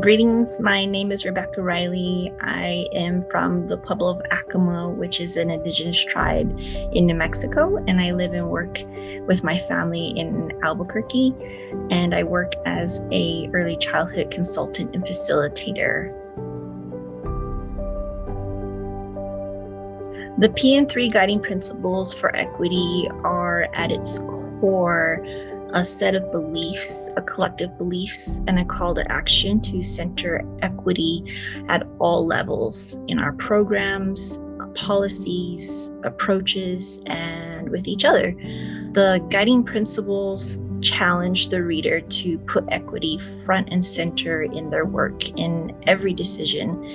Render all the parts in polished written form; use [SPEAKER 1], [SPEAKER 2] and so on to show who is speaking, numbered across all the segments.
[SPEAKER 1] Greetings, my name is Rebecca Riley. I am from the Pueblo of Acoma, which is an indigenous tribe in New Mexico, and I live and work with my family in Albuquerque, and I work as an early childhood consultant and facilitator. The PN3 guiding principles for equity are at its core a set of beliefs, a collective beliefs, and a call to action to center equity at all levels in our programs, policies, approaches, and with each other. The guiding principles challenge the reader to put equity front and center in their work, in every decision,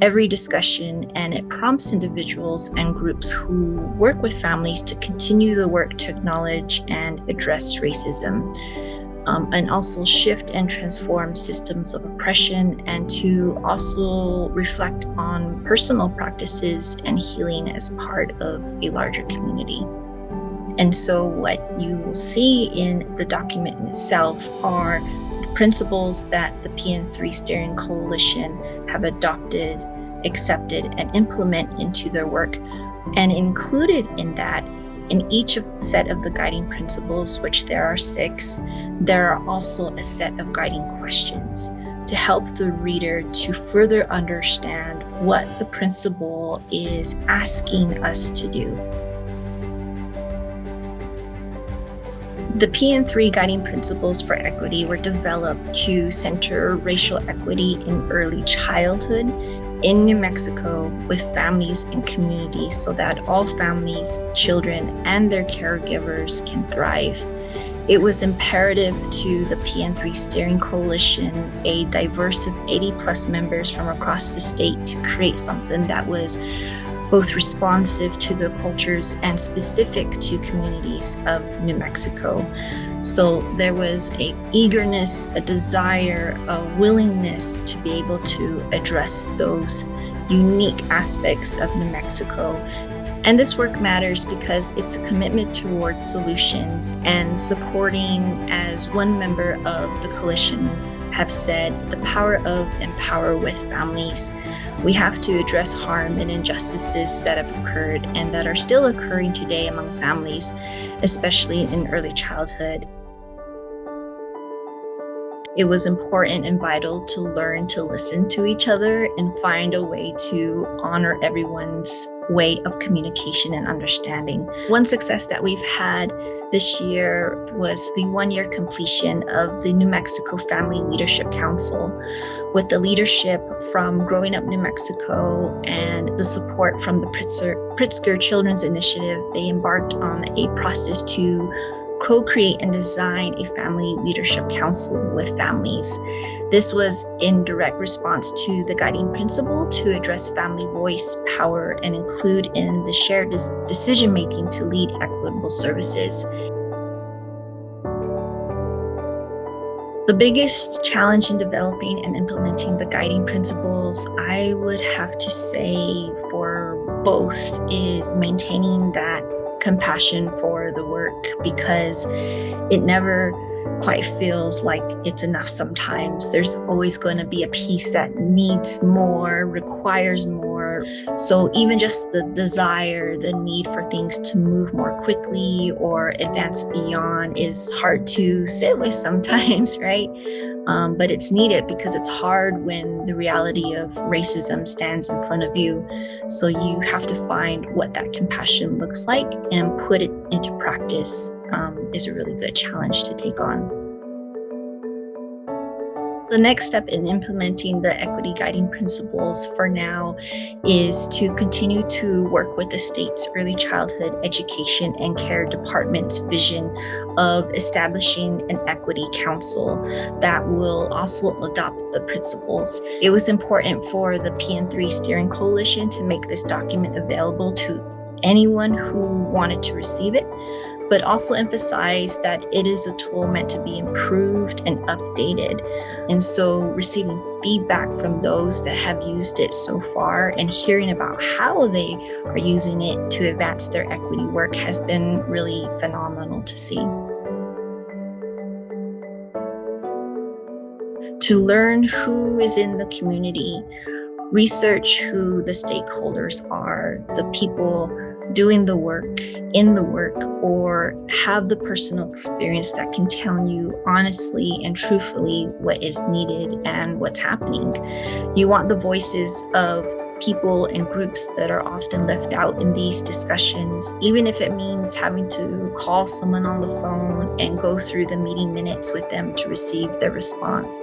[SPEAKER 1] every discussion, and it prompts individuals and groups who work with families to continue the work to acknowledge and address racism, and also shift and transform systems of oppression, and to also reflect on personal practices and healing as part of a larger community. And so what you will see in the document itself are the principles that the PN3 Steering Coalition have adopted, accepted, and implement into their work. And included in that, in each set of the guiding principles, which there are 6, there are also a set of guiding questions to help the reader to further understand what the principle is asking us to do. The PN3 guiding principles for equity were developed to center racial equity in early childhood in New Mexico with families and communities so that all families, children, and their caregivers can thrive. It was imperative to the PN3 Steering Coalition, a diverse of 80+ members from across the state, to create something that was both responsive to the cultures and specific to communities of New Mexico. So there was an eagerness, a desire, a willingness to be able to address those unique aspects of New Mexico. And this work matters because it's a commitment towards solutions and supporting, as one member of the coalition have said, the power of empower with families. We have to address harm and injustices that have occurred and that are still occurring today among families, especially in early childhood. It was important and vital to learn to listen to each other and find a way to honor everyone's way of communication and understanding. One success that we've had this year was the 1-year completion of the New Mexico Family Leadership Council. With the leadership from Growing Up New Mexico and the support from the Pritzker Children's Initiative, they embarked on a process to co-create and design a family leadership council with families. This was in direct response to the guiding principle to address family voice, power, and include in the shared decision-making to lead equitable services. The biggest challenge in developing and implementing the guiding principles, I would have to say for both, is maintaining that compassion for the work, because it never quite feels like it's enough sometimes. There's always going to be a piece that needs more, requires more. So even just the desire, the need for things to move more quickly or advance beyond is hard to sit with sometimes, right? But it's needed because it's hard when the reality of racism stands in front of you. So you have to find what that compassion looks like and put it into practice is a really good challenge to take on. The next step in implementing the equity guiding principles for now is to continue to work with the state's early childhood education and care department's vision of establishing an equity council that will also adopt the principles. It was important for the PN3 Steering Coalition to make this document available to anyone who wanted to receive it, but also emphasize that it is a tool meant to be improved and updated. And so receiving feedback from those that have used it so far and hearing about how they are using it to advance their equity work has been really phenomenal to see. To learn who is in the community, research who the stakeholders are, the people doing the work, in the work, or have the personal experience that can tell you honestly and truthfully what is needed and what's happening. You want the voices of people and groups that are often left out in these discussions, even if it means having to call someone on the phone and go through the meeting minutes with them to receive their response.